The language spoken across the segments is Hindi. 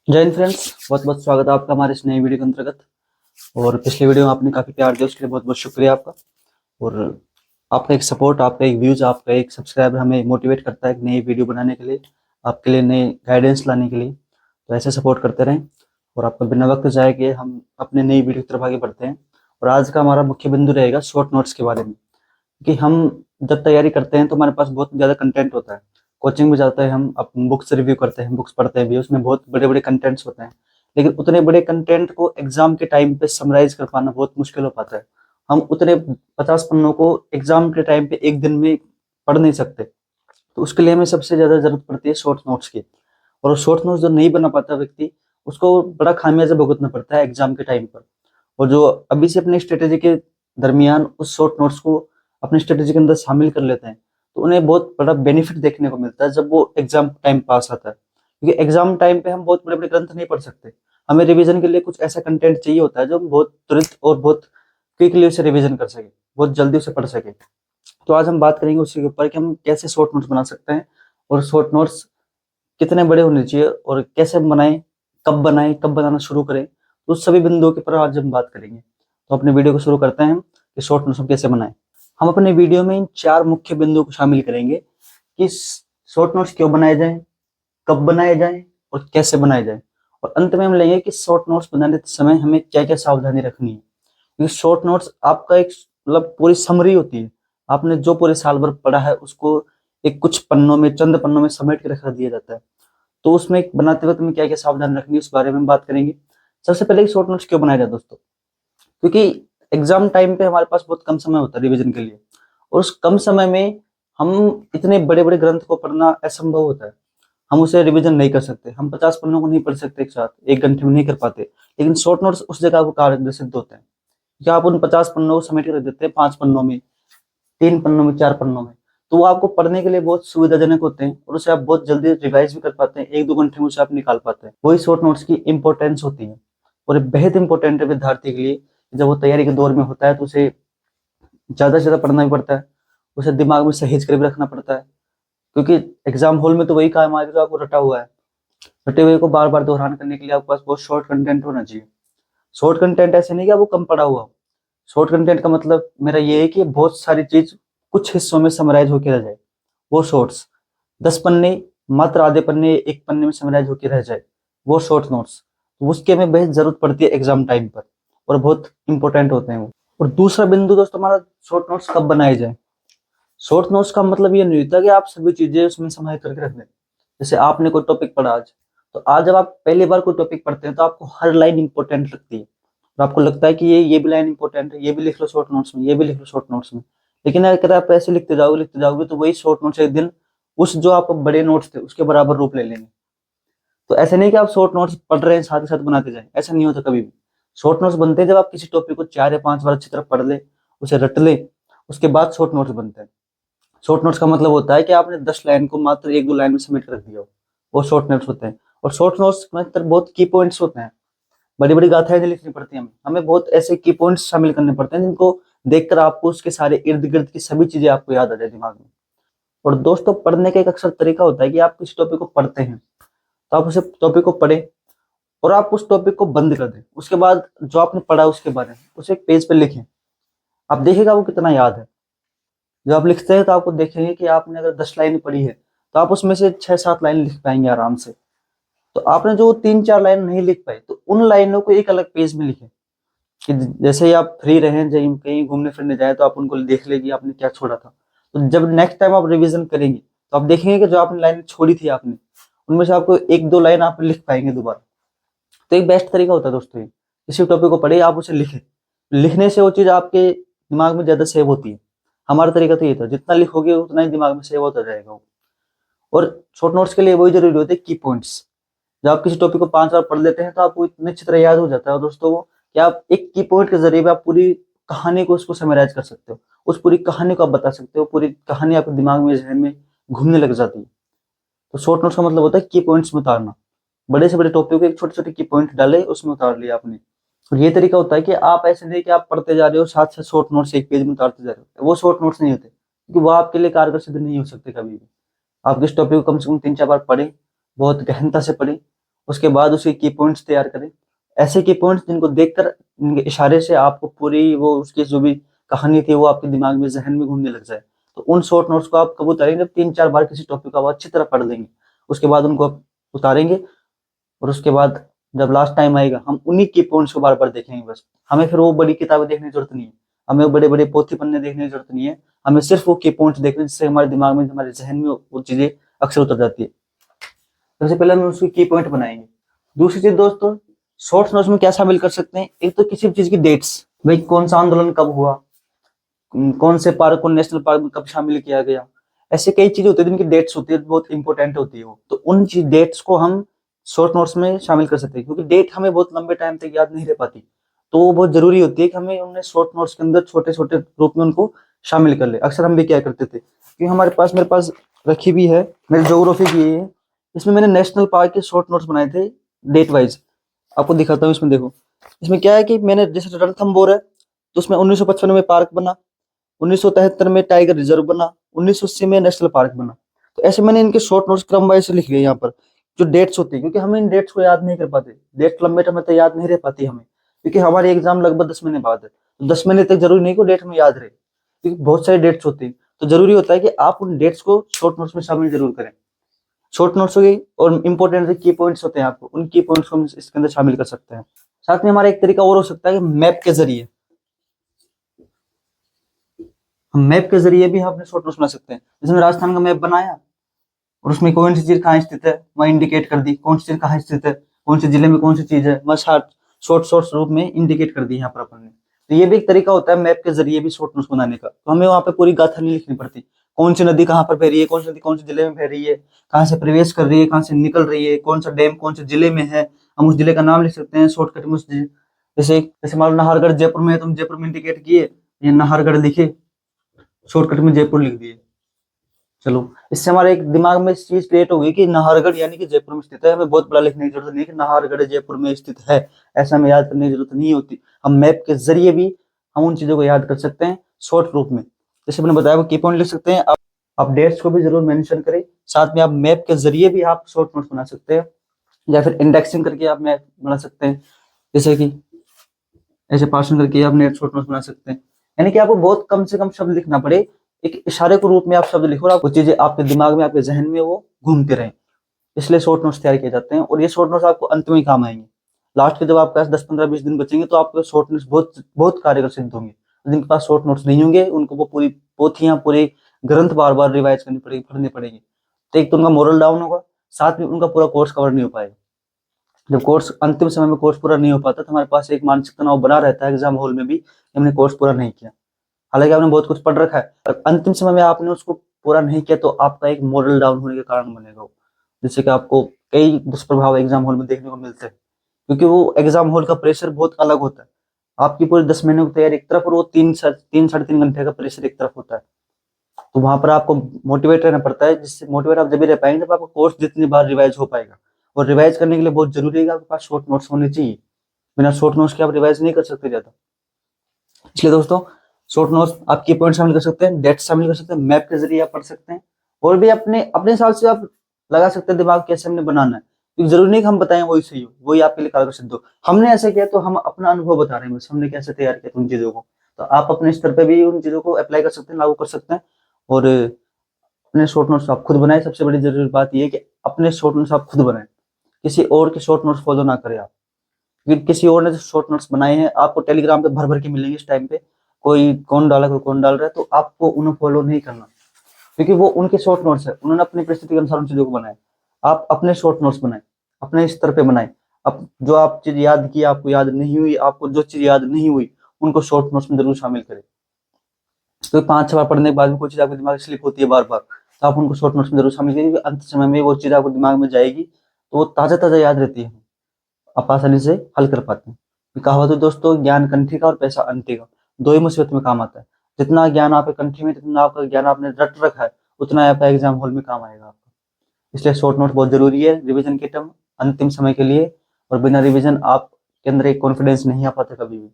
जय हिंद फ्रेंड्स, बहुत बहुत स्वागत है आपका हमारे इस नई वीडियो के अंतर्गत। और पिछले वीडियो में आपने काफ़ी प्यार दिया, उसके लिए बहुत बहुत शुक्रिया आपका। और आपका एक सपोर्ट, आपका एक व्यूज़, आपका एक सब्सक्राइबर हमें मोटिवेट करता है एक नई वीडियो बनाने के लिए, आपके लिए नए गाइडेंस लाने के लिए। तो ऐसे सपोर्ट करते रहें और आपका बिना वक्त जाए कि हम अपने नई वीडियो की तरफ आगे बढ़ते हैं। और आज का हमारा मुख्य बिंदु रहेगा शॉर्ट नोट्स के बारे में, कि हम जब तैयारी करते हैं तो हमारे पास बहुत ज़्यादा कंटेंट होता है। कोचिंग में जाते हैं, हम अपन बुक्स रिव्यू करते हैं, बुक्स पढ़ते हैं भी, उसमें बहुत बड़े बड़े कंटेंट्स होते हैं। लेकिन उतने बड़े कंटेंट को एग्जाम के टाइम पे समराइज कर पाना बहुत मुश्किल हो पाता है। हम उतने 50 पन्नों को एग्जाम के टाइम पे एक दिन में पढ़ नहीं सकते। तो उसके लिए हमें सबसे ज़्यादा जरूरत पड़ती है शॉर्ट नोट्स की। और शॉर्ट नोट्स जो नहीं बना पाता व्यक्ति, उसको बड़ा खामियाजा भुगतना पड़ता है एग्जाम के टाइम पर। और जो अभी से अपनी स्ट्रेटेजी के दरमियान उस शॉर्ट नोट्स को अपनी स्ट्रेटेजी के अंदर शामिल कर लेते हैं, तो उन्हें बहुत बड़ा बेनिफिट देखने को मिलता है जब वो एग्जाम टाइम पास आता है। क्योंकि एग्जाम टाइम पे हम बहुत बड़े बड़े ग्रंथ नहीं पढ़ सकते। हमें रिवीजन के लिए कुछ ऐसा कंटेंट चाहिए होता है जो हम बहुत तुरंत और बहुत क्विकली उसे रिवीजन कर सके, बहुत जल्दी उसे पढ़ सके। तो आज हम बात करेंगे उसी के ऊपर कि हम कैसे शॉर्ट नोट्स बना सकते हैं, और शॉर्ट नोट्स कितने बड़े होने चाहिए, और कैसे बनाएं, कब बनाना शुरू करें। तो उस सभी बिंदुओं के ऊपर आज हम बात करेंगे। तो अपने वीडियो को शुरू करते हैं कि शॉर्ट नोट्स हम कैसे बनाएं। हम अपने वीडियो में इन 4 मुख्य बिंदुओं को शामिल करेंगे कि शॉर्ट नोट्स क्यों बनाए जाएं, कब बनाए जाएं और कैसे बनाए जाएं। और अंत में हम लेंगे कि शॉर्ट नोट्स बनाने समय हमें क्या क्या सावधानी रखनी है। क्योंकि शॉर्ट नोट्स आपका एक मतलब पूरी समरी होती है। आपने जो पूरे साल भर पढ़ा है उसको एक कुछ पन्नों में, चंद पन्नों में समेट के रख दिया जाता है। तो उसमें बनाते वक्त में क्या क्या सावधानी रखनी है उस बारे में हम बात करेंगे। सबसे पहले शॉर्ट नोट्स क्यों बनाया जाए दोस्तों, क्योंकि एग्जाम टाइम पे हमारे पास बहुत कम समय होता है रिवीजन के लिए। और उस कम समय में हम इतने बड़े बड़े ग्रंथ को पढ़ना असंभव होता है। हम उसे रिवीजन नहीं कर सकते, हम 50 पन्नों को नहीं पढ़ सकते एक साथ, एक घंटे में नहीं कर पाते। लेकिन शॉर्ट नोट्स उस जगह को कारगर सिद्ध होते हैं कि आप उन 50 पन्नों को समेट कर रख देते हैं 5 पन्नों में, 3 पन्नों में, 4 पन्नों में। तो वो आपको पढ़ने के लिए बहुत सुविधाजनक होते हैं और उसे आप बहुत जल्दी रिवाइज भी कर पाते हैं, 1-2 घंटे में उसे आप निकाल पाते हैं। वही शॉर्ट नोट्स की इंपॉर्टेंस होती है। और ये बेहद इंपॉर्टेंट है विद्यार्थी के लिए। जब वो तैयारी के दौर में होता है तो उसे ज्यादा से ज्यादा पढ़ना भी पड़ता है, उसे दिमाग में सहेज कर भी रखना पड़ता है। क्योंकि एग्जाम हॉल में तो वही काम आएगा जो आपको रटा हुआ है। रटे हुए को बार बार दोहरान करने के लिए आपके पास बहुत शॉर्ट कंटेंट होना चाहिए। शॉर्ट कंटेंट ऐसे नहीं कि आपको कम पढ़ा हुआ हो। शॉर्ट कंटेंट का मतलब मेरा ये है कि बहुत सारी चीज कुछ हिस्सों में समराइज होकर रह जाए। वो शॉर्ट्स 10 पन्ने, मात्र आधे पन्ने, एक पन्ने में समराइज होकर रह जाए, वो शॉर्ट नोट्स। तो उसकी हमें बेहद जरूरत पड़ती है एग्जाम टाइम पर, और बहुत इंपॉर्टेंट होते हैं वो। और दूसरा बिंदु दोस्तों हमारा, शॉर्ट नोट्स कब बनाए जाए। शॉर्ट नोट्स का मतलब ये नहीं होता कि आप सभी चीजें उसमें समाहित करके रख दें। जैसे आपने कोई टॉपिक पढ़ा आज, तो आज जब आप पहली बार कोई टॉपिक पढ़ते हैं तो आपको हर लाइन इंपॉर्टेंट लगती है, और आपको लगता है कि ये भी लाइन इंपॉर्टेंट है, ये भी लिख लो शॉर्ट नोट्स में, ये भी लिख लो शॉर्ट नोट्स में। लेकिन अगर आप ऐसे लिखते जाओगे तो वही शॉर्ट नोट्स एक दिन उस जो आपको बड़े नोट्स थे उसके बराबर रूप ले लेंगे। तो ऐसे नहीं कि आप शॉर्ट नोट्स पढ़ रहे हैं साथ ही साथ बनाते जाएं, ऐसा नहीं होता कभी भी। शॉर्ट नोट्स बनते हैं जब आप किसी टॉपिक को 4 या 5 बार अच्छी तरह पढ़ ले, उसे रट ले, उसके बाद शॉर्ट नोट्स बनते हैं। शॉर्ट नोट्स का मतलब होता है कि आपने 10 लाइन को मात्र 1-2 लाइन में समेट कर रख दिया हो, वो शॉर्ट नोट्स होते हैं। और शॉर्ट नोट्स में अंदर बहुत की पॉइंट्स होते हैं। बड़ी बड़ी गाथाएं नहीं लिखनी पड़ती हमें, हमें बहुत ऐसे की पॉइंट्स शामिल करने पड़ते हैं जिनको देखकर आपको उसके सारे इर्द गिर्द की सभी चीजें आपको याद आ जाए दिमाग में। और दोस्तों, पढ़ने का एक अक्सर तरीका होता है कि आप किसी टॉपिक को पढ़ते हैं तो आप उसे टॉपिक को पढ़ें और आप उस टॉपिक को बंद कर दें। उसके बाद जो आपने पढ़ा उसके बारे में उसे एक पेज पे लिखें। आप देखिएगा वो कितना याद है। जब आप लिखते हैं तो आपको देखेंगे कि आपने अगर 10 लाइन पढ़ी है तो आप उसमें से 6-7 लाइन लिख पाएंगे आराम से। तो आपने जो 3-4 लाइन नहीं लिख पाए तो उन लाइनों को एक अलग पेज में लिखें, कि जैसे ही आप फ्री रहें, जब कहीं घूमने फिरने जाए तो आप उनको देख लेंगे आपने क्या छोड़ा था। तो जब नेक्स्ट टाइम आप रिवीजन करेंगे तो आप देखेंगे कि जो आपने लाइन छोड़ी थी आपने, उनमें से आपको 1-2 लाइन आप लिख पाएंगे दोबारा। तो एक बेस्ट तरीका होता है दोस्तों ये, किसी टॉपिक को पढ़े आप उसे लिखें। लिखने से वो चीज आपके दिमाग में ज्यादा सेव होती है। हमारा तरीका तो ये था, जितना लिखोगे उतना ही दिमाग में सेव होता जाएगा वो। और शॉर्ट नोट्स के लिए वही जरूरी होते हैं की पॉइंट्स। जब आप किसी टॉपिक को 5 बार पढ़ लेते हैं तो आपको इतनी अच्छी तरह याद हो जाता है और दोस्तों वो, कि आप एक की पॉइंट के जरिए भी आप पूरी कहानी को उसको समराइज कर सकते हो। उस पूरी कहानी को आप बता सकते हो, पूरी कहानी आपके दिमाग में, जहन में घूमने लग जाती है। तो शॉर्ट नोट्स का मतलब होता है की पॉइंट्स में उतारना। बड़े से बड़े टॉपिक को एक छोटे छोटे की पॉइंट डाले, उसमें उतार लिया आपने। और ये तरीका होता है कि आप ऐसे नहीं कि आप पढ़ते जा रहे हो साथ साथ शॉर्ट नोट्स एक पेज में उतारते जा रहे हो, वो शॉर्ट नोट्स नहीं होते, क्योंकि वो आपके लिए कारगर सिद्ध नहीं हो सकते कभी भी। आप किस टॉपिक को कम से कम 3-4 बार पढ़े, बहुत गहनता से पढ़े, उसके बाद उसके की पॉइंट्स तैयार करें, ऐसे की पॉइंट्स जिनको देखकर इनके इशारे से आपको पूरी वो उसकी जो भी कहानी थी वो आपके दिमाग में जहन में घूमने लग जाए। तो उन शॉर्ट नोट्स को आप कब उतारेंगे, जब 3-4 बार किसी टॉपिक को आप अच्छी तरह पढ़ लेंगे, उसके बाद उनको आप उतारेंगे। और उसके बाद जब लास्ट टाइम आएगा हम उन्हीं की पॉइंट्स को बार बार देखेंगे बस। हमें फिर वो बड़ी किताबें देखने की जरूरत नहीं है, हमें वो बड़े बड़े पोथी पन्ने देखने की जरूरत नहीं है, हमें सिर्फ वो की पॉइंट्स देखने जिससे हमारे दिमाग में हमारे जहन में वो चीजें अक्सर उतर जाती है। सबसे पहले हम उसकी की पॉइंट बनाएंगे। दूसरी चीज दोस्तों, शॉर्ट नोट्स में क्या शामिल कर सकते हैं, एक तो किसी भी चीज की डेट्स, भाई कौन सा आंदोलन कब हुआ, कौन से पार्क को नेशनल पार्क में कब शामिल किया गया, ऐसे कई चीजें होती है जिनकी डेट्स होती है, बहुत इंपॉर्टेंट होती है वो, तो उन चीज डेट्स को हम शॉर्ट नोट्स में शामिल कर सकते हैं, क्योंकि डेट हमें बहुत लंबे टाइम तक याद नहीं रह पाती। तो वो बहुत जरूरी होती है कि हमें उन्हें शॉर्ट नोट्स के अंदर छोटे छोटे रूप में उनको शामिल कर ले। अक्सर हम भी क्या करते थे कि मेरे पास रखी भी है, मेरी ज्योग्राफी की है, इसमें मैंने नेशनल पार्क के शॉर्ट नोट्स बनाए थे डेट वाइज। आपको दिखाता हूँ, इसमें देखो, इसमें क्या है कि मैंने जैसे रणथंभौर है तो उसमें 1955 में पार्क बना, 1973 में टाइगर रिजर्व बना, 1980 में नेशनल पार्क बना। तो ऐसे मैंने इनके शॉर्ट नोट्स क्रम वाइज लिख लिए यहाँ पर, जो डेट्स होती है, क्योंकि हम इन डेट्स को याद नहीं कर पाते, डेट लंबे टाइम तक याद नहीं रह पाती हमें, क्योंकि हमारी एग्जाम लगभग 10 महीने बाद है। तो 10 महीने तक जरूरी नहीं कि डेट हमें याद रहे, क्योंकि बहुत सारी डेट्स होती है। तो जरूरी होता है कि आप उन डेट्स को शॉर्ट नोट्स में शामिल जरूर करें। शॉर्ट नोट्स हो गई, और इंपॉर्टेंट की पॉइंट्स होते हैं, आपको उन की पॉइंट्स को हम इसके अंदर शामिल कर सकते हैं। साथ में हमारा एक तरीका और हो सकता है कि मैप के जरिए, हम मैप के जरिए भी हम अपने शॉर्ट नोट्स बना सकते हैं। जैसे मैंने राजस्थान का मैप बनाया और उसमें कौन सी चीज कहाँ स्थित है वह इंडिकेट कर दी, कौन सी चीज कहाँ स्थित है, कौन से जिले में कौन सी चीज है, बस शॉर्ट शॉर्ट रूप में इंडिकेट कर दी यहाँ पर अपन ने। तो ये भी एक तरीका होता है मैप के जरिए भी शॉर्ट नोट्स बनाने का। तो हमें वहाँ पे पूरी गाथा नहीं लिखनी पड़ती, कौन सी नदी कहाँ पर बह रही है, कौन सी नदी कौन से जिले में बह रही है, कहाँ से प्रवेश कर रही है, कहाँ से निकल रही है, कौन सा डैम कौन से जिले में है, हम उस जिले का नाम लिख सकते हैं शॉर्टकट में जैसे जैसे मान लो नाहरगढ़ जयपुर में है, तुम जयपुर में इंडिकेट किए, ये नाहरगढ़ लिखे, शॉर्टकट में जयपुर लिख दिए। चलो, इससे हमारे एक दिमाग में इस चीज क्रिएट हो गई कि नाहरगढ़ यानी कि जयपुर में स्थित है, हमें बहुत बड़ा लिखने की जरूरत नहीं है कि नाहरगढ़ जयपुर में स्थित है, ऐसा हमें याद करने की जरूरत नहीं होती। हम मैप के जरिए भी हम उन चीजों को याद कर सकते हैं शॉर्ट रूप में। जैसे मैंने बताया वो की पॉइंट लिख सकते हैं आप डेट्स को भी जरूर मेंशन करें, साथ में आप मैप के जरिए भी आप शॉर्ट नोट्स बना सकते हैं, या फिर इंडेक्सिंग करके आप मैप बना सकते हैं, जैसे कि ऐसे पार्सन करके आप नेट शॉर्ट नोट्स बना सकते हैं। यानी कि आपको बहुत कम से कम शब्द लिखना पड़े, एक इशारे के रूप में आप शब्द लिखो और आप वो चीजें आपके दिमाग में आपके जहन में वो घूमते रहें। इसलिए शॉर्ट नोट्स तैयार किए जाते हैं, और ये शॉर्ट नोट्स आपको अंत में ही काम आएंगे। लास्ट के जब आपके पास 10-15-20 दिन बचेंगे तो आपके शॉर्ट नोट्स बहुत बहुत कारगर सिद्ध होंगे। जिनके पास शॉर्ट नोट्स नहीं होंगे उनको वो पूरी पोथियां पूरे ग्रंथ बार बार रिवाइज करनी पड़ेगी, पढ़नी पड़ेगी। तो एक तो उनका मोरल डाउन होगा, साथ में उनका पूरा कोर्स कवर नहीं हो पाएगा। जब कोर्स अंतिम समय में कोर्स पूरा नहीं हो पाता तो हमारे पास एक मानसिक तनाव बना रहता है एग्जाम हॉल में भी, हमने कोर्स पूरा नहीं किया, हालांकि आपने बहुत कुछ पढ़ रखा है, और अंतिम समय में आपने उसको पूरा नहीं किया तो आपका एक मोरल डाउन होने के कारण बनेगा वो, जिससे कि आपको कई दुष्प्रभाव एग्जाम हॉल में देखने को मिलते हैं। क्योंकि वो एग्जाम हॉल का प्रेशर बहुत अलग होता है, आपकी पूरी 10 महीने की तैयारी एक तरफ और वो 3-3.5 घंटे का प्रेशर एक तरफ होता है। तो वहां पर आपको मोटिवेट रहना पड़ता है, जिससे मोटिवेट आप जब भी रह पाएंगे जब आपका कोर्स जितनी बार रिवाइज हो पाएगा। और रिवाइज करने के लिए बहुत जरूरी है कि आपके पास शॉर्ट नोट्स होने चाहिए, बिना शॉर्ट नोट्स के आप रिवाइज नहीं कर सकते ज्यादा। इसलिए दोस्तों शॉर्ट नोट्स आप की पॉइंट शामिल कर सकते हैं, डेट शामिल कर सकते हैं, मैप के जरिए आप पढ़ सकते हैं, और भी अपने अपने हिसाब से आप लगा सकते हैं दिमाग कैसे हमने बनाना है, क्योंकि जरूरी नहीं कि हम बताएं वही सही हो, वही आपके लिए कारगर सिद्ध हो। हमने ऐसे किया तो हम अपना अनुभव बता रहे हैं बस, हमने कैसे तैयार किया उन चीजों को। तो आप अपने स्तर पे भी उन चीजों को अप्लाई कर सकते हैं, लागू कर सकते हैं, और अपने शॉर्ट नोट्स आप खुद बनाए। सबसे बड़ी जरूरी बात यह है कि अपने शॉर्ट नोट्स आप खुद बनाएं, किसी और के शॉर्ट नोट्स फॉलो ना करें आप, क्योंकि किसी और ने जो शॉर्ट नोट्स बनाए हैं आपको टेलीग्राम पे भर भर के मिलेंगे इस टाइम पे, कोई कौन डाला कोई कौन डाल रहा है, तो आपको उन्हें फॉलो नहीं करना, क्योंकि वो उनके शॉर्ट नोट्स है, उन्होंने अपनी परिस्थिति के अनुसार उन चीजों को बनाए। आप अपने शॉर्ट नोट्स बनाए, अपने स्तर पे बनाए। अब जो आप चीज याद की आपको याद नहीं हुई, आपको जो चीज याद नहीं हुई उनको शॉर्ट नोट्स में जरूर शामिल करें। तो 5-6 बार पढ़ने के बाद में कोई चीज आपके दिमाग से स्लिप होती है बार बार, तो आप उनको शॉर्ट नोट्स में जरूर शामिल करिए, अंत समय में वो चीज आपको दिमाग में जाएगी तो वो ताजा ताजा याद रहती है, आप आसानी से हल कर पाते हैं। कहावत है दोस्तों, ज्ञान कंठी का और पैसा अंटी का, दो ही मुसीबत में काम आता है। जितना ज्ञान आपके कंठी में, जितना आपका ज्ञान आपने रट रखा है, उतना आपका एग्जाम हॉल में काम आएगा आपका। इसलिए शॉर्ट नोट बहुत जरूरी है रिवीजन के टर्म, अंतिम समय के लिए। और बिना रिवीजन आपके अंदर एक कॉन्फिडेंस नहीं आ पाता कभी भी।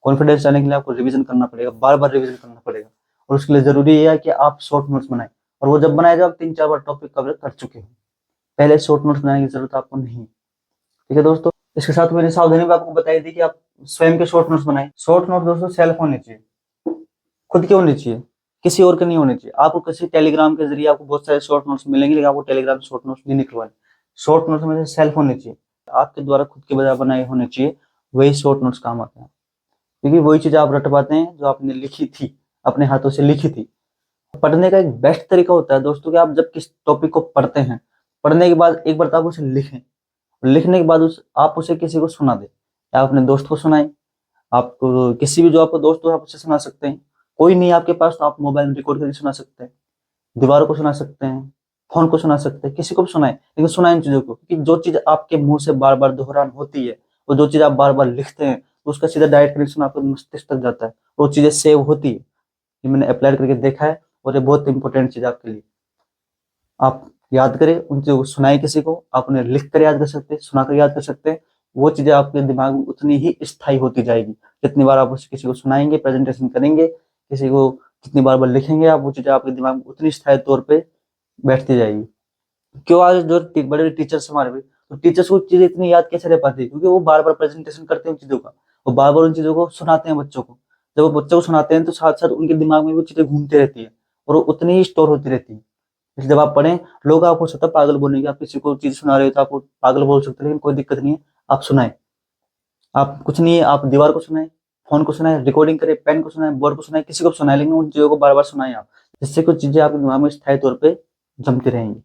कॉन्फिडेंस आने के लिए आपको रिवीजन करना पड़ेगा, बार बार रिवीजन करना पड़ेगा, और उसके लिए जरूरी है कि आप शॉर्ट नोट्स बनाए, और वो जब बनाए जब आप 3-4 बार टॉपिक कवर कर चुके हो। पहले शॉर्ट नोट्स बनाने की जरूरत आपको नहीं। ठीक है दोस्तों, इसके साथ मैंने सावधानी भी आपको बताई थी कि आप स्वयं के शॉर्ट नोट्स बनाएं। शॉर्ट नोट दोस्तों सेल्फ होने चाहिए, खुद के होने चाहिए, किसी और के नहीं होने चाहिए। आपको किसी टेलीग्राम के जरिए आपको बहुत सारे शॉर्ट नोट्स मिलेंगे, लेकिन आपको टेलीग्राम शॉर्ट नोट्स नहीं निकलवाने। शॉर्ट नोट्स में सेल्फ होने चाहिए, आपके द्वारा खुद के बजाय बनाए होने चाहिए, वही शॉर्ट नोट्स काम आते हैं। क्योंकि वही चीज आप रट पाते हैं जो आपने लिखी थी, अपने हाथों से लिखी थी। पढ़ने का एक बेस्ट तरीका होता है दोस्तों कि आप जब किस टॉपिक को पढ़ते हैं, पढ़ने के बाद एक बार तो आप उसे लिखें, लिखने के बाद आप उसे किसी को सुना दें, या अपने दोस्त को सुनाएं। आप किसी भी जो आपको दोस्त हो आप उसे सुना सकते हैं। कोई नहीं आपके पास तो आप मोबाइल में रिकॉर्ड करके सुना सकते हैं, दीवारों को सुना सकते हैं, फोन को सुना सकते हैं, किसी को भी सुनाएं, लेकिन सुनाएं इन चीजों को। क्योंकि जो चीज आपके मुंह से बार बार दोहरान होती है, और जो चीज आप बार बार लिखते हैं, तो उसका सीधा डायरेक्ट कनेक्शन आपके मस्तिष्क तक जाता है, वो चीजें सेव होती है। ये मैंने अप्लाई करके देखा है, और ये बहुत इंपॉर्टेंट चीज है आपके लिए। आप याद करें उन चीजों को, सुनाए किसी को, आप उन्हें लिख कर याद कर सकते हैं, सुना कर याद कर सकते हैं। वो चीजें आपके दिमाग में उतनी ही स्थायी होती जाएगी। जितनी बार आप उसे किसी को सुनाएंगे, प्रेजेंटेशन करेंगे किसी को, जितनी बार बार लिखेंगे आप, वो चीजें आपके दिमाग में उतनी स्थायी तौर पे बैठती जाएगी। क्यों आज जो बड़े टीचर्स हमारे भी, तो टीचर्स को चीजें इतनी याद कैसे रह पाती है? क्योंकि वो बार बार प्रेजेंटेशन करते हैं उन चीजों का, वो बार बार उन चीजों को सुनाते हैं बच्चों को। जब वो बच्चों को सुनाते हैं तो साथ साथ उनके दिमाग में वो चीजें घूमती रहती है, और वो उतनी ही स्टोर होती रहती है। इसलिए जब आप पढ़ें, लोग आपको सकता है पागल बोलेंगे, आप किसी को चीज सुना रहे हो तो आपको पागल बोल सकते हैं, लेकिन कोई दिक्कत नहीं है, आप सुनाएं। आप कुछ नहीं है, आप दीवार को सुनाएं, फोन को सुनाएं, रिकॉर्डिंग करें, पेन को सुनाएं, बोर्ड को सुनाएं, किसी को भी सुनाएं, लेकिन उन चीजों को बार बार सुनाएं आप, जिससे कुछ चीजें आपके दिमाग में स्थायी तौर पे जमती रहेंगी।